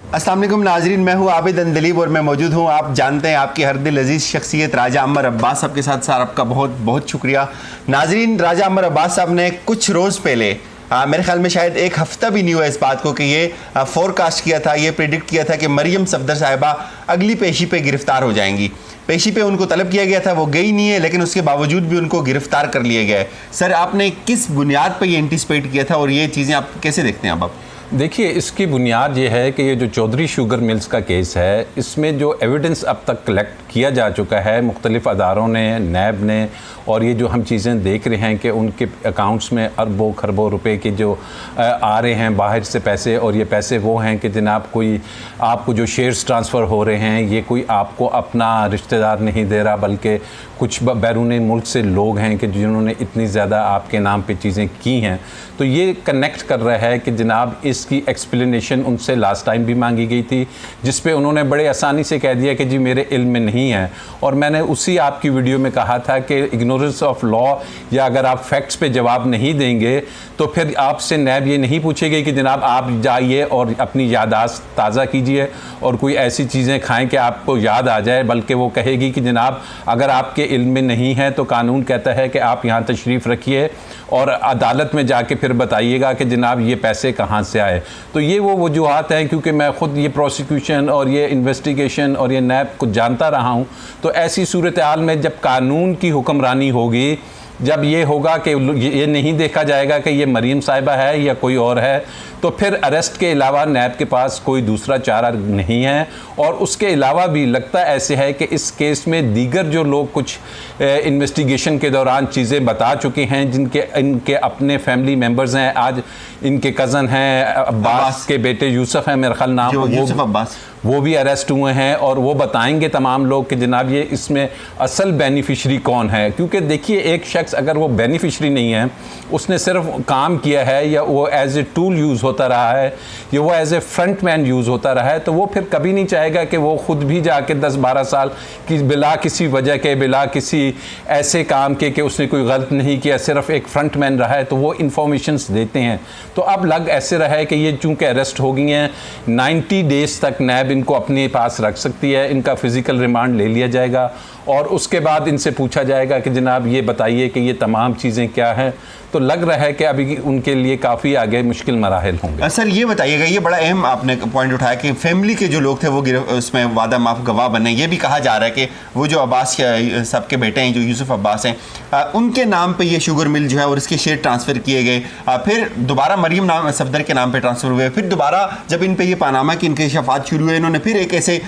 अस्सलाम वालेकुम नाजरीन, मैं हूँ आबिद अंदलीब और मैं मौजूद हूँ, आप जानते हैं, आपकी हर दिल अजीज़ शख्सियत राजा अमर अब्बास साहब के साथ। सर आपका बहुत बहुत शुक्रिया। नाजरीन, राजा अमर अब्बास साहब ने कुछ रोज़ पहले मेरे ख्याल में शायद एक हफ्ता भी नहीं हुआ इस बात को कि ये फोरकास्ट किया था, ये प्रिडिक्ट किया था कि मरियम सफदर साहिबा अगली पेशी पे गिरफ्तार हो जाएंगी। पेशी पे उनको तलब किया गया था, वो गई नहीं है, लेकिन उसके बावजूद भी उनको गिरफ्तार कर लिया गया है। सर आपने किस बुनियाद पर ये एंटिसिपेट किया था और ये चीज़ें आप कैसे देखते हैं आप? देखिए, इसकी बुनियाद ये है कि ये जो चौधरी शुगर मिल्स का केस है, इसमें जो एविडेंस अब तक कलेक्ट किया जा चुका है मुख्तलिफ़ अदारों ने, नैब ने, और ये जो हम चीज़ें देख रहे हैं कि उनके अकाउंट्स में अरबों खरबों रुपए के जो आ रहे हैं बाहर से पैसे, और ये पैसे वो हैं कि जनाब कोई आपको जो शेयर्स ट्रांसफ़र हो रहे हैं, ये कोई आपको अपना रिश्तेदार नहीं दे रहा, बल्कि कुछ बैरून मुल्क से लोग हैं कि जिन्होंने इतनी ज़्यादा आपके नाम पे चीज़ें की हैं। तो ये कनेक्ट कर रहा है कि जनाब इसकी एक्सप्लेनेशन उनसे लास्ट टाइम भी मांगी गई थी, जिस पे उन्होंने बड़े आसानी से कह दिया कि जी मेरे इल्म में नहीं है। और मैंने उसी आपकी वीडियो में कहा था कि इग्नोरेंस ऑफ लॉ, या अगर आप फैक्ट्स पे जवाब नहीं देंगे तो फिर आपसे नैब ये नहीं पूछेगी कि जनाब आप जाइए और अपनी याददाश्त ताज़ा कीजिए और कोई ऐसी चीज़ें खाएं कि आपको याद आ जाए, बल्कि वो कहेगी कि जनाब अगर आपके इल्म में नहीं है तो कानून कहता है कि आप यहाँ तशरीफ़ रखिए और अदालत में जाके फिर बताइएगा कि जनाब ये पैसे कहाँ से आए। तो ये वो वजूहात हैं, क्योंकि मैं ख़ुद ये प्रोसिक्यूशन और ये इन्वेस्टिगेशन और ये नैब को जानता रहा हूँ। तो ऐसी सूरत हाल में जब कानून की हुक्मरानी होगी, जब ये होगा कि ये नहीं देखा जाएगा कि ये मरीम साहिबा है या कोई और है, तो फिर अरेस्ट के अलावा नैब के पास कोई दूसरा चारा नहीं है। और उसके अलावा भी लगता ऐसे है कि इस केस में दीगर जो लोग कुछ इन्वेस्टिगेशन के दौरान चीज़ें बता चुके हैं, जिनके इनके अपने फैमिली मेम्बर्स हैं, आज इनके कज़न हैं, अब्बास के बेटे यूसुफ हैं मेरा ख्याल नाम, यूसुफ अब्बास, वो भी अरेस्ट हुए हैं। और वो बताएंगे तमाम लोग कि जनाब ये इसमें असल बेनिफिशरी कौन है। क्योंकि देखिए, एक शख्स अगर वो बेनिफिशरी नहीं है, उसने सिर्फ काम किया है या वो एज ए टूल यूज़ होता रहा है या वो as a front man use होता रहा है, तो वो फिर कभी नहीं चाहेगा कि वो ख़ुद भी जाके 10-12 साल की बिला किसी वजह के, बिला किसी ऐसे काम के कि उसने कोई गलत नहीं किया, सिर्फ एक फ्रंट मैन रहा है, तो वो इन्फॉर्मेशंस देते हैं। तो अब लग ऐसे रहा है कि ये चूँकि अरेस्ट हो गई हैं, 90 डेज़ तक नैब इनको अपने पास रख सकती है, इनका फिज़िकल रिमांड ले लिया जाएगा और उसके बाद इनसे पूछा जाएगा कि जनाब ये बताइए कि ये तमाम चीज़ें क्या हैं। तो लग रहा है कि अभी उनके लिए काफ़ी आगे मुश्किल मराहिल होंगे। सर ये बताइएगा, ये बड़ा अहम आपने पॉइंट उठाया कि फैमिली के जो लोग थे वो उसमें वादा माफ गवाह बने। ये भी कहा जा रहा है कि वो जो अब्बास सबके बेटे हैं, जो यूसुफ अब्बास हैं, उनके नाम पे ये शुगर मिल जो है और इसके शेयर ट्रांसफ़र किए गए, फिर दोबारा मरियम नाम सफदर के नाम पे ट्रांसफ़र हुए, फिर दोबारा जब इन पे ये पानामा की इंकशाफात शुरू हुए, इन्होंने फिर एक ऐसे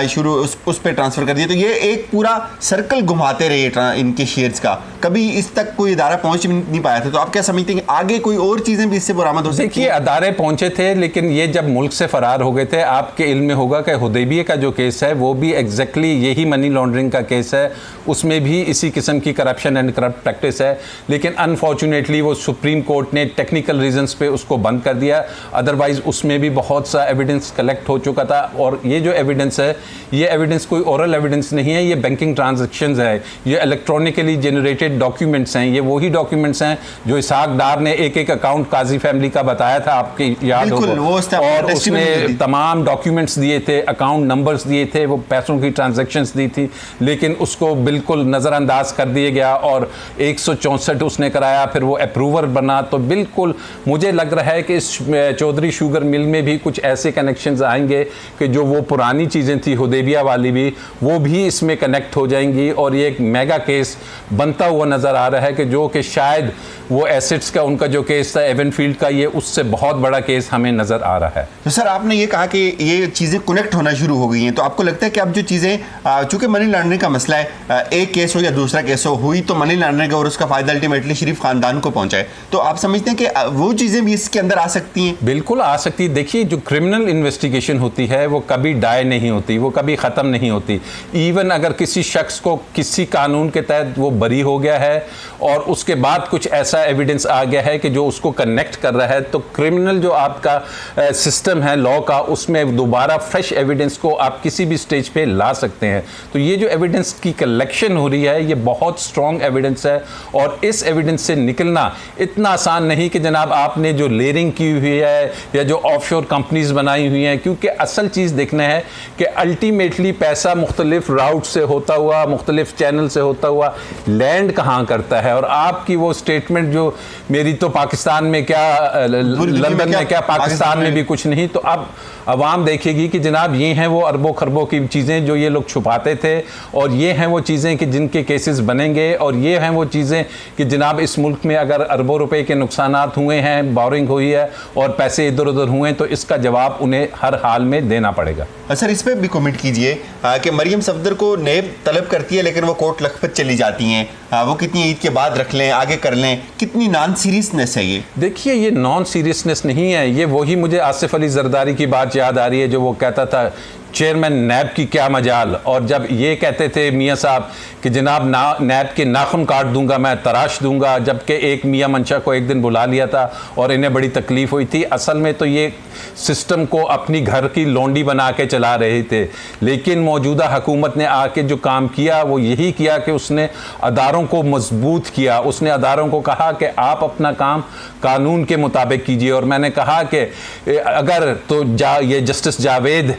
शुरू उस पर ट्रांसफ़र कर दिया। तो ये एक पूरा सर्कल घुमाते रहे इनके शेयर्स का, कभी इस तक कोई इदारा पहुँच नहीं पाया था। तो आप क्या समझते हैं आगे कोई और चीज़ें भी इससे बरामद हो सकती हैं? देखिए, अदारे पहुंचे थे, लेकिन ये जब मुल्क से फरार हो गए थे, आपके इल्म में होगा कि हुदैबिया का जो केस है वो भी एग्जैक्टली यही मनी लॉन्ड्रिंग का केस है, उसमें भी इसी किस्म की करप्शन एंड करप्ट प्रैक्टिस है। लेकिन अनफॉर्चुनेटली वो सुप्रीम कोर्ट ने टेक्निकल रीजंस पे उसको बंद कर दिया, अदरवाइज उसमें भी बहुत सा एविडेंस कलेक्ट हो चुका था। और ये जो एविडेंस है, ये एविडेंस कोई ओरल एविडेंस नहीं है, ये बैंकिंग ट्रांजेक्शंस है, ये इलेक्ट्रॉनिकली जनरेटेड डॉक्यूमेंट्स हैं। ये वही डॉक्यूमेंट्स हैं जो इसहाक डार ने एक अकाउंट काजी फैमिली का बताया था, आपके याद होगा, और उसने तमाम डॉक्यूमेंट्स दिए थे, अकाउंट नंबर्स दिए थे, वो पैसों की ट्रांजैक्शंस दी थी, लेकिन उसको बिल्कुल नज़रअंदाज कर दिया गया और 164 उसने कराया, फिर वो अप्रूवर बना। तो बिल्कुल मुझे लग रहा है कि इस चौधरी शुगर मिल में भी कुछ ऐसे कनेक्शंस आएंगे कि जो वो पुरानी चीज़ें थी हुदैबिया वाली भी, वो भी इसमें कनेक्ट हो जाएंगी और ये एक मेगा केस बनता हुआ नज़र आ रहा है कि जो कि शायद वो एसेट्स का उनका जो केस था एवनफील्ड का, ये उससे बहुत बड़ा केस हमें नज़र आ रहा है। तो सर आपने ये कहा कि ये चीज़ें कनेक्ट होना शुरू हो गई हैं, तो आपको लगता है कि अब जो चीज़ें, चूँकि मनी लॉन्ड्रिंग का मसला है, एक केस हो या दूसरा केस हो, हुई तो मनी लॉन्ड्रिंग और उसका फ़ायदा अल्टीमेटली शरीफ ख़ानदान को पहुँचाए, तो आप समझते हैं कि वो चीज़ें भी इसके अंदर आ सकती हैं? बिल्कुल आ सकती है। देखिए, जो क्रिमिनल इन्वेस्टिगेशन होती है वो कभी डाई नहीं होती, वो कभी ख़त्म नहीं होती। इवन अगर किसी शख्स को किसी कानून के तहत वो बरी हो गया है और उसके बाद कुछ ऐसा एविडेंस आ गया है कि जो उसको कनेक्ट कर रहा है, तो क्रिमिनल जो आपका सिस्टम है लॉ का, उसमें दोबारा फ्रेश एविडेंस को आप किसी भी स्टेज पे ला सकते हैं। तो ये जो एविडेंस की कलेक्शन हो रही है ये बहुत स्ट्रॉन्ग एविडेंस है और इस एविडेंस से निकलना इतना आसान नहीं कि जनाब आपने जो लेयरिंग की हुई है या जो ऑफशोर कंपनीज बनाई हुई हैं, क्योंकि असल चीज़ देखना है कि अल्टीमेटली पैसा मुख्तलिफ राउट से होता हुआ, मुख्तलिफ चैनल से होता हुआ लैंड कहाँ करता है। और आपकी वो स्टेटमेंट जो मेरी तो पाकिस्तान में क्या, लंदन में क्या, पाकिस्तान में भी कुछ नहीं, तो अब अवाम देखेगी कि जनाब ये हैं वो अरबों खरबों की चीज़ें जो ये लोग छुपाते थे और ये हैं वो चीज़ें कि जिनके केसेस बनेंगे और ये हैं वो चीज़ें कि जनाब इस मुल्क में अगर अरबों रुपए के नुकसानात हुए हैं, बोरिंग हुई है और पैसे इधर उधर हुए हैं, तो इसका जवाब उन्हें हर हाल में देना पड़ेगा। सर इस पर भी कमेंट कीजिए कि मरियम सफदर को नेब तलब करती है लेकिन वो कोर्ट लखपत चली जाती हैं, वो कितनी ईद के बाद रख लें, आगे कर लें, कितनी नॉन सीरियसनेस है ये? देखिए ये नॉन सीरियसनेस नहीं है, ये वही मुझे आसिफ अली जरदारी की बात याद आ रही है जो वो कहता था चेयरमैन नैब की क्या मजाल, और जब ये कहते थे मियाँ साहब कि जनाब नैब के नाखून काट दूंगा, मैं तराश दूंगा, जबकि एक मियाँ मंशा को एक दिन बुला लिया था और इन्हें बड़ी तकलीफ हुई थी। असल में तो ये सिस्टम को अपनी घर की लौंडी बना के चला रहे थे, लेकिन मौजूदा हुकूमत ने आके जो काम किया वो यही किया कि उसने अदारों को मजबूत किया, उसने अदारों को कहा कि आप अपना काम कानून के मुताबिक कीजिए। और मैंने कहा कि अगर तो ये जस्टिस जावेद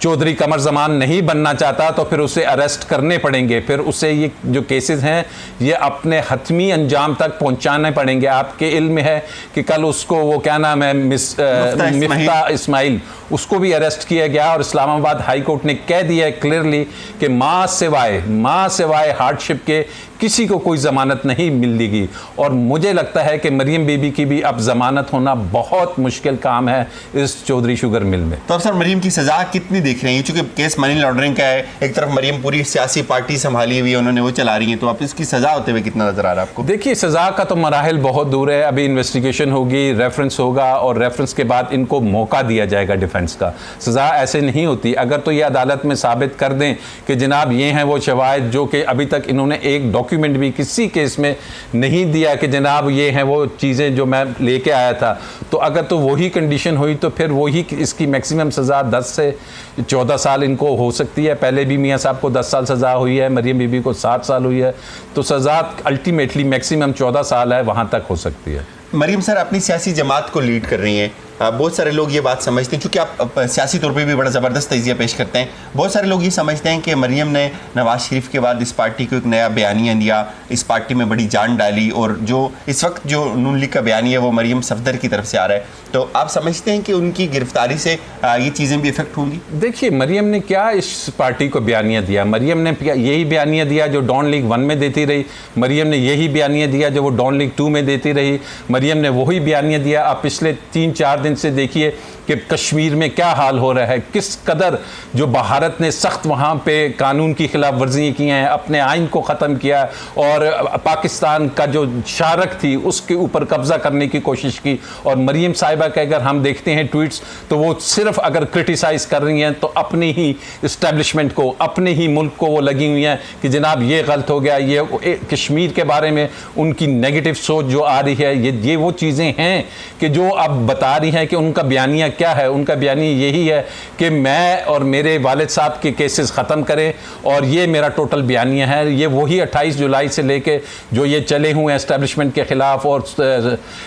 चौधरी कमर जमान नहीं बनना चाहता तो फिर उसे अरेस्ट करने पड़ेंगे, फिर उसे ये जो केसेस हैं ये अपने हतमी अंजाम तक पहुंचाने पड़ेंगे। आपके इल्म है कि कल उसको वो क्या नाम है मिफ्ता इस्माइल, उसको भी अरेस्ट किया गया और इस्लामाबाद हाई कोर्ट ने कह दिया है क्लियरली कि माँ सिवाय हार्डशिप के किसी को कोई ज़मानत नहीं मिलेगी। और मुझे लगता है कि मरियम बीबी की भी अब ज़मानत होना बहुत मुश्किल काम है इस चौधरी शुगर मिल में। तो अब सर मरियम की सज़ा कितनी देख रहे हैं, चूंकि केस मनी लॉन्ड्रिंग का है, एक तरफ मरियम पूरी सियासी पार्टी संभाली हुई है, उन्होंने वो चला रही है, तो आप इसकी सज़ा होते हुए कितना नज़र आ रहा है आपको? देखिए सज़ा का तो मराहिल बहुत दूर है, अभी इन्वेस्टिगेशन होगी, रेफरेंस होगा और रेफरेंस के बाद इनको मौका दिया जाएगा डिफेंस का। सज़ा ऐसे नहीं होती। अगर तो ये अदालत में साबित कर दें कि जनाब ये हैं वो शवाहिद जो कि अभी तक इन्होंने एक डॉक्यूमेंट भी किसी केस में नहीं दिया कि जनाब ये हैं वो चीज़ें जो मैं लेके आया था, तो अगर तो वही कंडीशन हुई तो फिर वही इसकी मैक्सिमम सज़ा 10 से 14 साल इनको हो सकती है। पहले भी मियाँ साहब को 10 साल सज़ा हुई है, मरियम बीबी को 7 साल हुई है, तो सज़ा अल्टीमेटली मैक्सिमम 14 साल है, वहाँ तक हो सकती है। मरियम सर अपनी सियासी जमात को लीड कर रही हैं, बहुत सारे लोग ये बात समझते हैं, चूँकि आप सियासी तौर पे भी बड़ा ज़बरदस्त तजिया पेश करते हैं, बहुत सारे लोग ये समझते हैं कि मरियम ने नवाज़ शरीफ के बाद इस पार्टी को एक नया बयानिया दिया, इस पार्टी में बड़ी जान डाली, और जो इस वक्त जो नून लीग का बयानिया है वो मरियम सफदर की तरफ से आ रहा है, तो आप समझते हैं कि उनकी गिरफ्तारी से ये चीज़ें भी इफेक्ट होंगी? देखिए मरियम ने क्या इस पार्टी को बयानिया दिया, मरियम ने यही बयानिया दिया जो डॉन लीग 1 में देती रही, मरियम ने यही बयानिया दिया जो वो डॉन लीग 2 में देती रही, मरियम ने वही बयानिया दिया। आप पिछले 3-4 दिन से देखिए कि कश्मीर में क्या हाल हो रहा है, किस कदर जो भारत ने सख्त वहाँ पे कानून की खिलाफ वर्जियाँ की हैं, अपने आइन को ख़त्म किया और पाकिस्तान का जो शारक थी उसके ऊपर कब्ज़ा करने की कोशिश की। और मरियम साहिबा के अगर हम देखते हैं ट्वीट्स तो वो सिर्फ अगर क्रिटिसाइज़ कर रही हैं तो अपनी ही इस्टेब्लिशमेंट को, अपने ही मुल्क को वो लगी हुई हैं कि जनाब ये गलत हो गया, ये कश्मीर के बारे में उनकी नेगेटिव सोच जो आ रही है, ये वो चीज़ें हैं कि जो अब बता रही हैं कि उनका बयानिया क्या है। उनका बयानी यही है कि मैं और मेरे वालिद साहब के केसेस ख़त्म करें, और ये मेरा टोटल बयानिया है। ये वही 28 जुलाई से लेके जो ये चले हुए हैं एस्टेब्लिशमेंट के ख़िलाफ़ और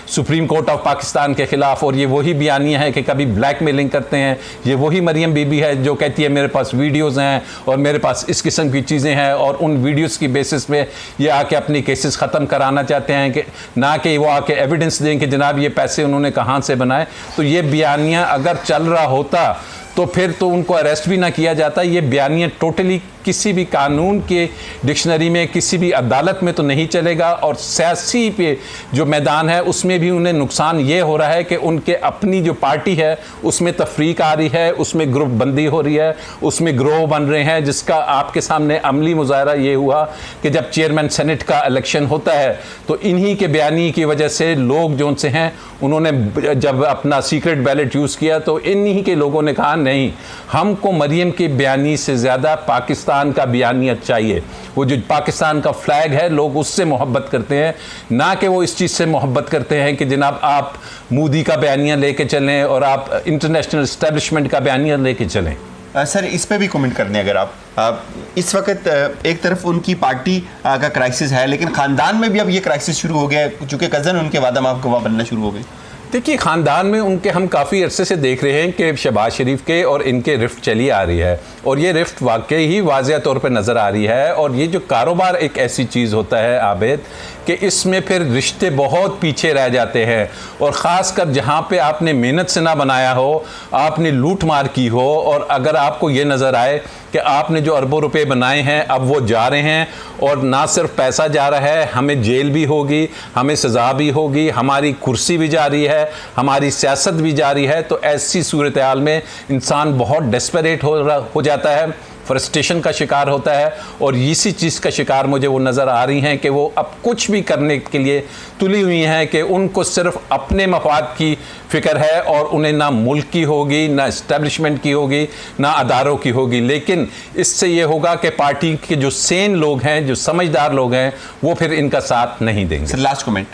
सुप्रीम कोर्ट ऑफ पाकिस्तान के ख़िलाफ़, और ये वही बयानिया है कि कभी ब्लैकमेलिंग करते हैं। ये वही मरियम बीबी है जो कहती है मेरे पास वीडियोज़ हैं और मेरे पास इस किस्म की चीज़ें हैं, और उन वीडियोज़ की बेसिस पे ये आके अपने केसेस ख़त्म कराना चाहते हैं, कि ना कि वो आके एविडेंस दें कि जनाब ये पैसे उन्होंने कहाँ से बनाए। तो ये बयानिया अगर चल रहा होता तो फिर तो उनको अरेस्ट भी ना किया जाता। ये बयानिया टोटली किसी भी कानून के डिक्शनरी में, किसी भी अदालत में तो नहीं चलेगा, और सियासी पे जो मैदान है उसमें भी उन्हें नुकसान ये हो रहा है कि उनके अपनी जो पार्टी है उसमें तफरीक आ रही है, उसमें ग्रुप बंदी हो रही है, उसमें ग्रोह बन रहे हैं, जिसका आपके सामने अमली मुजाहरा ये हुआ कि जब चेयरमैन सेनेट का इलेक्शन होता है तो इन्हीं के बयानी की वजह से लोग जो उनसे हैं उन्होंने जब अपना सीक्रेट बैलेट यूज़ किया तो इन्हीं के लोगों ने कहा नहीं, हमको मरियम के बयानी से ज़्यादा पाकिस्तान का बयानियत चाहिए। वो जो पाकिस्तान का फ्लैग है, लोग उससे मोहब्बत करते हैं, ना कि वो इस चीज़ से मोहब्बत करते हैं कि जनाब आप मोदी का बयानिया लेके चलें और आप इंटरनेशनल इस्टेब्लिशमेंट का बयानिया लेके चलें। सर इस पे भी कमेंट करने अगर आप इस वक्त एक तरफ उनकी पार्टी का क्राइसिस है, लेकिन ख़ानदान में भी अब ये क्राइसिस शुरू हो गया है, चूँकि कज़न उनके वादा माफ गवाह बनना शुरू हो गई। देखिए, ख़ानदान में उनके हम काफ़ी अरसे से देख रहे हैं कि शहबाज शरीफ के और इनके रिफ्ट चली आ रही है, और ये रिफ्ट वाकई ही वाज़ेह तौर पर नज़र आ रही है। और ये जो कारोबार एक ऐसी चीज़ होता है आबिद, कि इसमें फिर रिश्ते बहुत पीछे रह जाते हैं, और ख़ासकर जहाँ पे आपने मेहनत से ना बनाया हो, आपने लूट मार की हो, और अगर आपको ये नज़र आए कि आपने जो अरबों रुपए बनाए हैं अब वो जा रहे हैं, और ना सिर्फ पैसा जा रहा है, हमें जेल भी होगी, हमें सज़ा भी होगी, हमारी कुर्सी भी जा रही है, हमारी सियासत भी जारी है, तो ऐसी सूरत हाल में इंसान बहुत डेस्परेट हो जाता है, फ्रस्ट्रेशन का शिकार होता है। और इसी चीज़ का शिकार मुझे वो नज़र आ रही हैं कि वो अब कुछ भी करने के लिए तुली हुई हैं कि उनको सिर्फ अपने मफाद की फ़िक्र है, और उन्हें ना मुल्क की होगी, ना इस्टेब्लिशमेंट की होगी, ना अदारों की होगी। लेकिन इससे ये होगा कि पार्टी के जो सेन लोग हैं, जो समझदार लोग हैं, वो फिर इनका साथ नहीं देंगे। सर लास्ट कमेंट,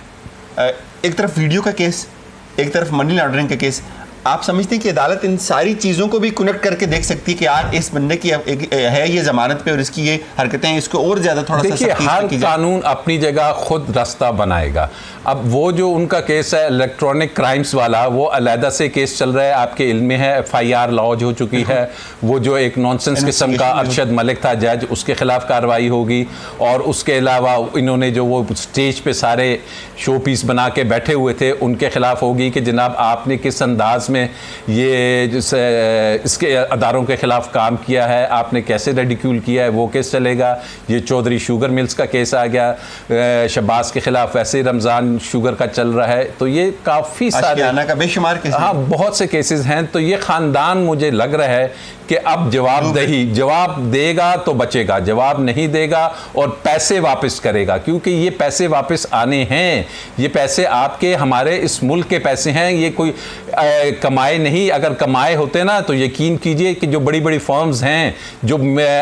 एक तरफ वीडियो का केस, एक तरफ मनी लॉन्ड्रिंग का केस, आप समझते हैं कि अदालत इन सारी चीज़ों को भी कनेक्ट करके देख सकती है कि यार इस बंदे की है ये ज़मानत पे और इसकी ये हरकतें हैं, इसको और ज़्यादा थोड़ा सा देखिए, हर कानून अपनी जगह खुद रास्ता बनाएगा। अब वो जो उनका केस है इलेक्ट्रॉनिक क्राइम्स वाला, वो अलहदा से केस चल रहा है, आपके इल्म में है, FIR लॉन्च हो चुकी है। वो जो एक नॉनसेंस किस्म का अरशद मलिक था जज, उसके खिलाफ कार्रवाई होगी। और उसके अलावा इन्होंने जो वो स्टेज पे सारे शो पीस बना के बैठे हुए थे, उनके खिलाफ होगी कि जनाब आपने किस अंदाज में ये इसके अदारों के खिलाफ काम किया है, आपने कैसे रेडिक्यूल किया है, वो केस चलेगा। ये चौधरी शुगर मिल्स का केस आ गया, शहबाज के खिलाफ वैसे रमज़ान शुगर का चल रहा है। तो ये काफ़ी सारे का बेशुमार केस, हाँ बहुत से केसेस हैं। तो ये ख़ानदान मुझे लग रहा है कि अब जवाब देगा तो बचेगा, जवाब नहीं देगा और पैसे वापस करेगा, क्योंकि ये पैसे वापस आने हैं। ये पैसे आपके हमारे इस मुल्क के पैसे हैं, ये कोई कमाए नहीं। अगर कमाए होते ना तो यकीन कीजिए कि जो बड़ी बड़ी फर्म्स हैं जो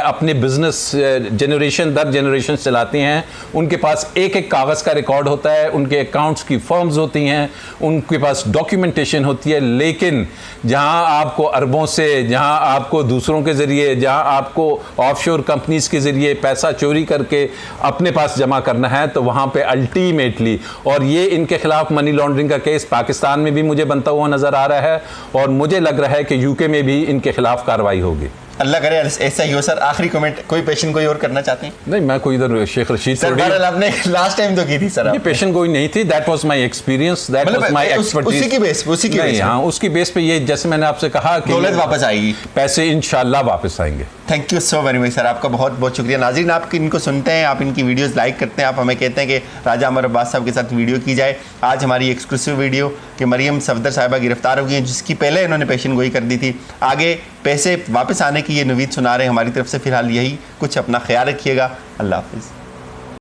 अपने बिजनेस जनरेशन दर जनरेशन चलाती हैं, उनके पास एक एक कागज़ का रिकॉर्ड होता है, उनके अकाउंट्स की फर्म्स होती हैं, उनके पास डॉक्यूमेंटेशन होती है। लेकिन जहां आपको अरबों से, जहां आपको दूसरों के ज़रिए, जहां आपको ऑफशोर कंपनीज के ज़रिए पैसा चोरी करके अपने पास जमा करना है, तो वहां पे अल्टीमेटली, और ये इनके खिलाफ मनी लॉन्ड्रिंग का केस पाकिस्तान में भी मुझे बनता हुआ नज़र आ रहा है, और मुझे लग रहा है कि यूके में भी इनके खिलाफ कार्रवाई होगी। अल्लाह करे ऐसा ही हो। सर आखिरी कमेंट, कोई पेशन कोई और करना चाहते हैं? नहीं, मैं कोई इधर शेख रशीद सर आपने लास्ट टाइम तो की थी सर, ये पेशन कोई नहीं थी। That was my experience, that was my expertise. उसी की बेस हाँ, उसकी बेस पे ये, जैसे मैंने आपसे कहा कि दौलत वापस आएगी, पैसे इंशाल्लाह वापस आएंगे। Thank you so very much sir, आपका बहुत बहुत शुक्रिया। नाज़रीन, आप इनको सुनते हैं, आप इनकी वीडियोस लाइक करते हैं, आप हमें कहते हैं कि राजा अमर अब्बास साहब के साथ वीडियो की जाए। आज हमारी एक्सक्लूसिव वीडियो कि मरियम सफदर साहिबा गिरफ्तार हो गई हैं, जिसकी पहले इन्होंने पेशन गोई कर दी थी। आगे पैसे वापस आने की ये नवीद सुना रहे हैं हमारी तरफ से। फिलहाल यही कुछ, अपना ख्याल रखिएगा। अल्लाह हाफिज़।